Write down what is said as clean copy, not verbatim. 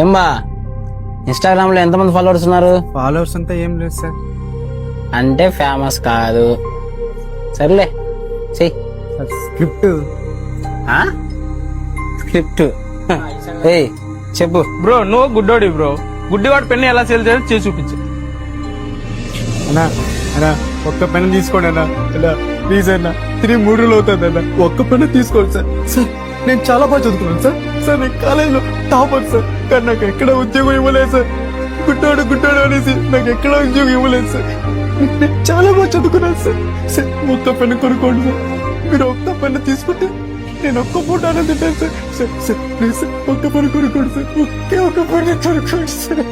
ఏం బా ఇన్స్టాగ్రామ్ లో ఎంతమంది ఫాలోవర్స్ ఉన్నారు? ఫాలోవర్స్ అంతా ఏం లేదు సార్. అంటే ఫేమస్ కాదు. సర్లే చెయ్యి. స్క్రిప్ట్ స్క్రిప్ట్ ఏయ్ చెప్పు. బ్రో నువ్వు గుడ్డోడి బ్రో. గుడ్డివాడు పెన్ను ఎలా సేల్ చేయాలో చేసి చూపించు. అన్నా అన్నా ఒక్క పెన్ తీసుకోండి అన్నా. అన్నా ప్లీజ్ అన్నా 3 రోజులు అవుతుంది అన్న. ఒక్క పెన్ తీసుకోండి సార్. సార్ నేను చాలా బాగా చదువుకున్నాను సార్. సార్ నేను కాలేజీలో టాపర్ సార్. కానీ నాకు ఎక్కడ ఉద్యోగం ఇవ్వలేదు సార్. గుడ్డోడు గుడ్డోడు అనేసి నాకు ఎక్కడ ఉద్యోగం ఇవ్వలేదు సార్. నేను చాలా బాగా చదువుకున్నాను సార్. సార్ ఒక్క పెన్ను కొనుక్కోండి సార్. మీరు ఒక్క పెన్ను తీసుకుంటే నేను ఒక్క పూట తింటాను sir. Sir sir please sir ఒక్క పెన్ను కొనుక్కోండి సార్. ఒక్క పెన్ను కొనుక్కోండి సార్.